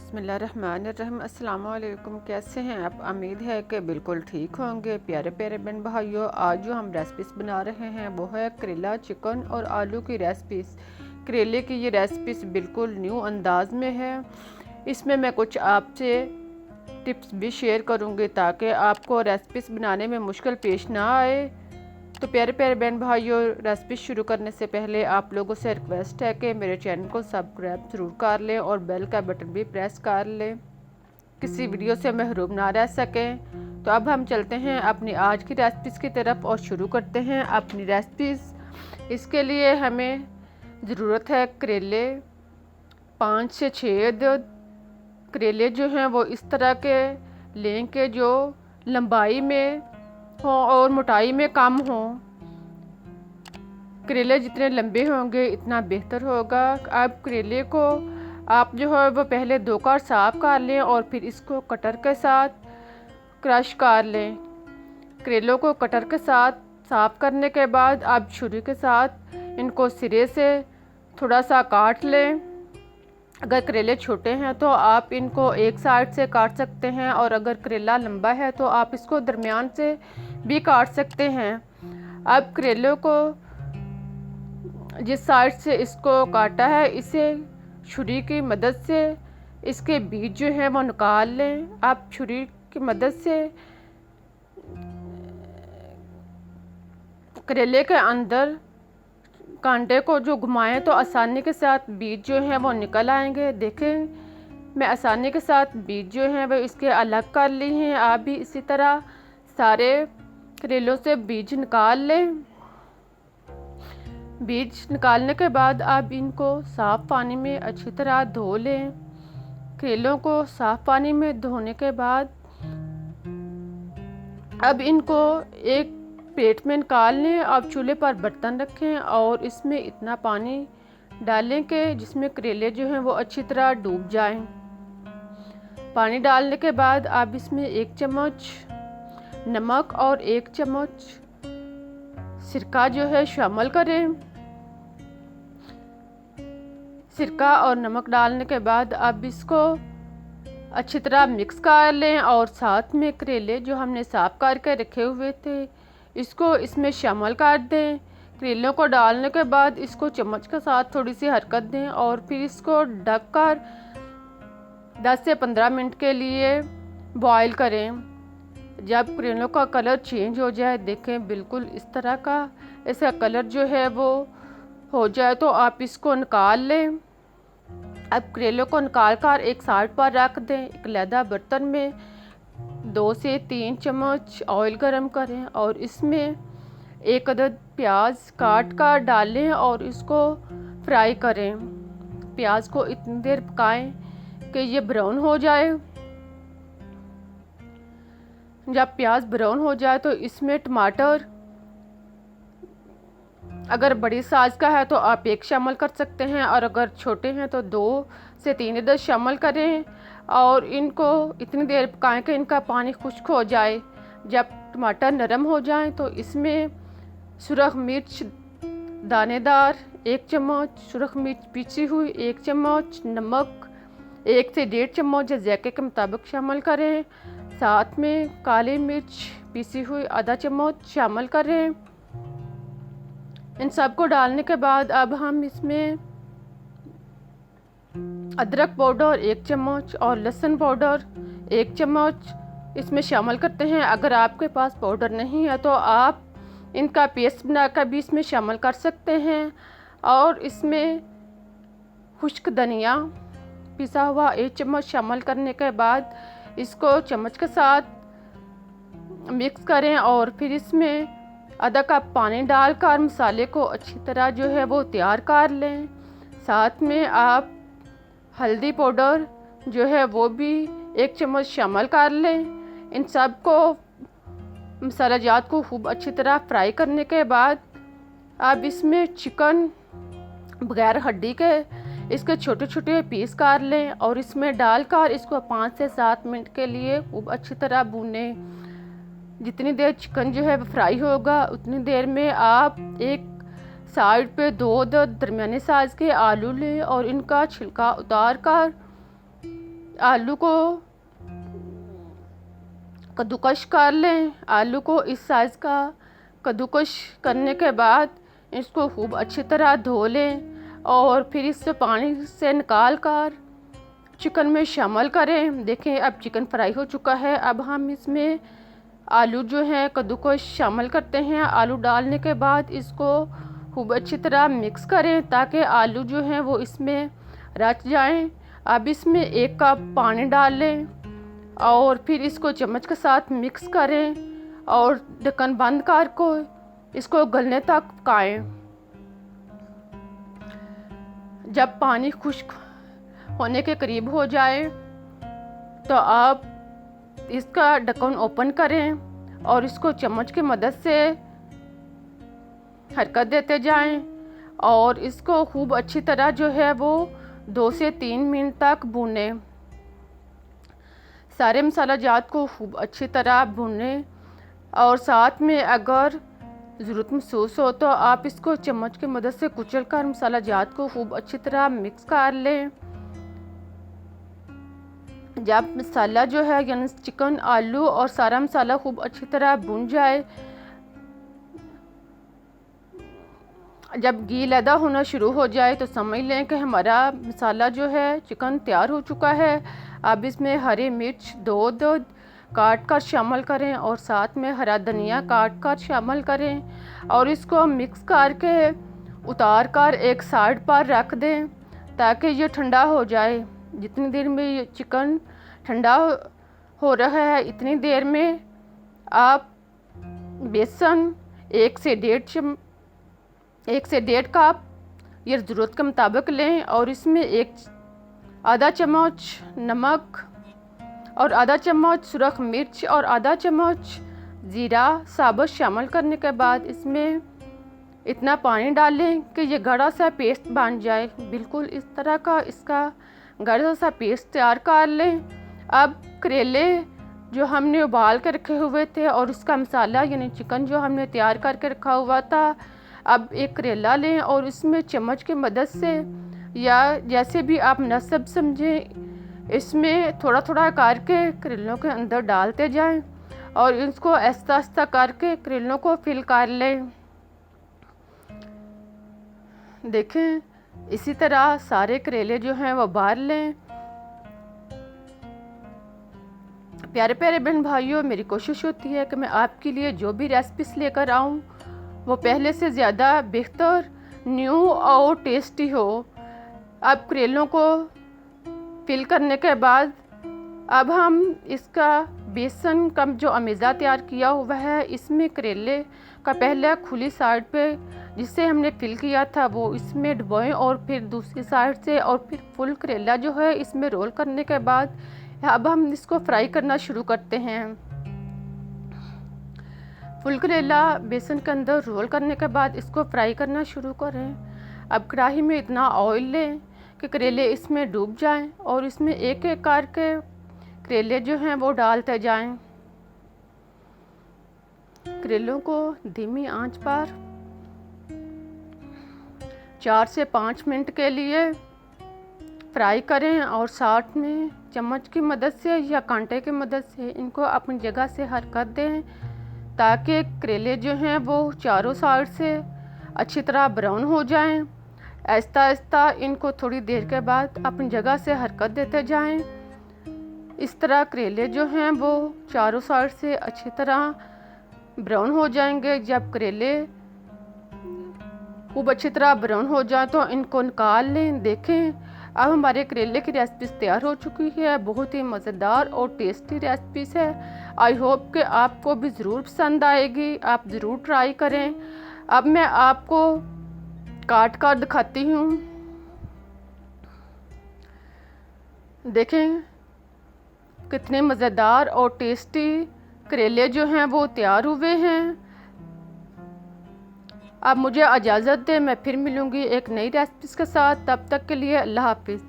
बिस्मिल्लाहिर्रहमानिर्रहीम। अस्सलाम वालेकुम। कैसे हैं आप? उम्मीद है कि बिल्कुल ठीक होंगे। प्यारे प्यारे बहन भाइयों, आज जो हम रेसिपीज़ बना रहे हैं वो है करेला चिकन और आलू की रेसिपीज़। करेले की ये रेसिपीज़ बिल्कुल न्यू अंदाज में है। इसमें मैं कुछ आपसे टिप्स भी शेयर करूँगी ताकि आपको रेसिपीज़ बनाने में मुश्किल पेश ना आए। तो प्यारे प्यारे बहन भाइयों, रेसिपी शुरू करने से पहले आप लोगों से रिक्वेस्ट है कि मेरे चैनल को सब्सक्राइब ज़रूर कर लें और बेल का बटन भी प्रेस कर लें, किसी वीडियो से महरूम ना रह सकें। तो अब हम चलते हैं अपनी आज की रेसिपीज़ की तरफ और शुरू करते हैं अपनी रेसिपीज़। इसके लिए हमें ज़रूरत है करेले, 5 से 6 अदद करेले जो हैं वो इस तरह के लें कि जो लंबाई में हों और मोटाई में कम हों। करेले जितने लंबे होंगे इतना बेहतर होगा। अब करेले को आप जो है वो पहले धोकर साफ़ कर लें और फिर इसको कटर के साथ क्रश कर लें। करेलों को कटर के साथ साफ़ करने के बाद आप छुरी के साथ इनको सिरे से थोड़ा सा काट लें। अगर करेले छोटे हैं तो आप इनको एक साइड से काट सकते हैं और अगर करेला लंबा है तो आप इसको दरमियान से भी काट सकते हैं। अब करेलों को जिस साइड से इसको काटा है इसे छुरी की मदद से इसके बीज जो हैं वो निकाल लें। आप छुरी की मदद से करेले के अंदर कांटे को जो घुमाएं तो आसानी के साथ बीज जो हैं वो निकल आएंगे। देखें, मैं आसानी के साथ बीज जो हैं वो इसके अलग कर ली हैं। आप भी इसी तरह सारे करेलों से बीज निकाल लें। बीज निकालने के बाद आप इनको साफ़ पानी में अच्छी तरह धो लें। करेलों को साफ़ पानी में धोने के बाद अब इनको एक प्लेट में निकाल लें। आप चूल्हे पर बर्तन रखें और इसमें इतना पानी डालें कि जिसमें करेले जो हैं वो अच्छी तरह डूब जाएं। पानी डालने के बाद आप इसमें 1 चम्मच नमक और 1 चम्मच सिरका जो है शामिल करें। सिरका और नमक डालने के बाद आप इसको अच्छी तरह मिक्स कर लें और साथ में करेले जो हमने साफ़ करके रखे हुए थे इसको इसमें शामिल कर दें। करेलों को डालने के बाद इसको चम्मच के साथ थोड़ी सी हरकत दें और फिर इसको ढककर 10 से 15 मिनट के लिए बॉईल करें। जब करेलों का कलर चेंज हो जाए, देखें बिल्कुल इस तरह का इसका कलर जो है वो हो जाए तो आप इसको निकाल लें। अब करेलों को निकाल कर एक साइड पर रख दें। एक लैदा बर्तन में 2 से 3 चम्मच ऑयल गरम करें और इसमें 1 अदद प्याज काट कर डालें और इसको फ्राई करें। प्याज को इतनी देर पकाएं कि ये ब्राउन हो जाए। जब प्याज ब्राउन हो जाए तो इसमें टमाटर, अगर बड़ी साइज़ का है तो आप 1 शामिल कर सकते हैं और अगर छोटे हैं तो 2 से 3 अदद शामिल करें और इनको इतनी देर पकाएं कि इनका पानी खुश्क हो जाए। जब टमाटर नरम हो जाए तो इसमें सुरख मिर्च दानेदार 1 चम्मच, सुरख मिर्च पीसी हुई 1 चम्मच, नमक 1 से 1.5 चम्मच जायके के मुताबिक शामिल करें। साथ में काली मिर्च पीसी हुई आधा चम्मच शामिल करें। इन सब को डालने के बाद अब हम इसमें अदरक पाउडर 1 चम्मच और लहसुन पाउडर 1 चम्मच इसमें शामिल करते हैं। अगर आपके पास पाउडर नहीं है तो आप इनका पेस्ट बनाकर भी इसमें शामिल कर सकते हैं। और इसमें खुश्क धनिया पिसा हुआ 1 चम्मच शामिल करने के बाद इसको चम्मच के साथ मिक्स करें और फिर इसमें आधा कप पानी डालकर मसाले को अच्छी तरह जो है वो तैयार कर लें। साथ में आप हल्दी पाउडर जो है वो भी 1 चम्मच शामिल कर लें। इन सब को मसाला जात को खूब अच्छी तरह फ्राई करने के बाद आप इसमें चिकन बगैर हड्डी के इसके छोटे छोटे पीस कर लें और इसमें डालकर इसको 5 से 7 मिनट के लिए खूब अच्छी तरह भूनें। जितनी देर चिकन जो है फ्राई होगा उतनी देर में आप एक साइड पे 2 दरमियाने साइज़ के आलू लें और इनका छिलका उतार कर आलू को कद्दूकश कर लें। आलू को इस साइज़ का कद्दूकश करने के बाद इसको खूब अच्छी तरह धो लें और फिर इससे पानी से निकाल कर चिकन में शामिल करें। देखें अब चिकन फ्राई हो चुका है। अब हम इसमें आलू जो है कद्दूकश शामिल करते हैं। आलू डालने के बाद इसको खूब अच्छी तरह मिक्स करें ताकि आलू जो हैं वो इसमें रच जाएं। अब इसमें 1 कप पानी डाल लें और फिर इसको चम्मच के साथ मिक्स करें और ढक्कन बंद कर को इसको गलने तक पकाएं। जब पानी खुश्क होने के करीब हो जाए तो आप इसका ढक्कन ओपन करें और इसको चम्मच की मदद से हरकत देते जाएं और इसको खूब अच्छी तरह जो है वो 2 से 3 मिनट तक भूनें। सारे मसाला जात को खूब अच्छी तरह भूनें और साथ में अगर ज़रूरत महसूस हो तो आप इसको चम्मच की मदद से कुचल कर मसाला जात को खूब अच्छी तरह मिक्स कर लें। जब मसाला जो है यानी चिकन, आलू और सारा मसाला खूब अच्छी तरह भुन जाए, जब घी लैदा होना शुरू हो जाए तो समझ लें कि हमारा मसाला जो है चिकन तैयार हो चुका है। अब इसमें हरी मिर्च 2 काट कर शामिल करें और साथ में हरा धनिया काट कर शामिल करें और इसको मिक्स करके उतार कर एक साइड पर रख दें ताकि ये ठंडा हो जाए। जितनी देर में ये चिकन ठंडा हो रहा है इतनी देर में आप बेसन 1 से 1.5 कप ये ज़रूरत के मुताबिक लें और इसमें आधा चम्मच नमक और आधा चम्मच सुरख मिर्च और आधा चम्मच ज़ीरा साबुत शामिल करने के बाद इसमें इतना पानी डालें कि ये गाढ़ा सा पेस्ट बन जाए। बिल्कुल इस तरह का इसका गाढ़ा सा पेस्ट तैयार कर लें। अब करेले जो हमने उबाल कर रखे हुए थे और उसका मसाला यानी चिकन जो हमने तैयार करके रखा हुआ था, अब एक करेला लें और इसमें चम्मच की मदद से या जैसे भी आप मुनासिब समझें इसमें थोड़ा थोड़ा करके करेलों के अंदर डालते जाएं और इसको आहिस्ता आहिस्ता करके करेलों को फिल कर लें। देखें इसी तरह सारे करेले जो हैं वो भर लें। प्यारे प्यारे बहन भाइयों, मेरी कोशिश होती है कि मैं आपके लिए जो भी रेसिपीज लेकर आऊँ वो पहले से ज़्यादा बेहतर, न्यू और टेस्टी हो। अब करेलों को फिल करने के बाद अब हम इसका बेसन का जो अमेज़ा तैयार किया हुआ है इसमें करेले का पहले खुली साइड पे जिससे हमने फिल किया था वो इसमें डुबोएं और फिर दूसरी साइड से और फिर फुल करेला जो है इसमें रोल करने के बाद अब हम इसको फ्राई करना शुरू करते हैं। फुल करेला बेसन के अंदर रोल करने के बाद इसको फ्राई करना शुरू करें। अब कढ़ाई में इतना ऑयल लें कि करेले इसमें डूब जाएं और इसमें एक एक करके करेले जो हैं वो डालते जाएं। करेलों को धीमी आंच पर 4 से 5 मिनट के लिए फ्राई करें और साथ में चम्मच की मदद से या कांटे की मदद से इनको अपनी जगह से हरकत दें ताकि करेले जो हैं वो चारों साइड से अच्छी तरह ब्राउन हो जाएं। आहिस्ता आहिस्ता इनको थोड़ी देर के बाद अपनी जगह से हरकत देते जाएं। इस तरह करेले जो हैं वो चारों साइड से अच्छी तरह ब्राउन हो जाएंगे। जब करेले खूब अच्छी तरह ब्राउन हो जाए तो इनको निकाल लें। देखें अब हमारे करेले की रेसिपी तैयार हो चुकी है। बहुत ही मज़ेदार और टेस्टी रेसिपीज़ है। आई होप कि आपको भी ज़रूर पसंद आएगी, आप ज़रूर ट्राई करें। अब मैं आपको काट कर दिखाती हूँ। देखें कितने मज़ेदार और टेस्टी करेले जो हैं वो तैयार हुए हैं। अब मुझे इजाज़त दें, मैं फिर मिलूँगी एक नई रेसिपीज़ के साथ। तब तक के लिए अल्लाह हाफिज़।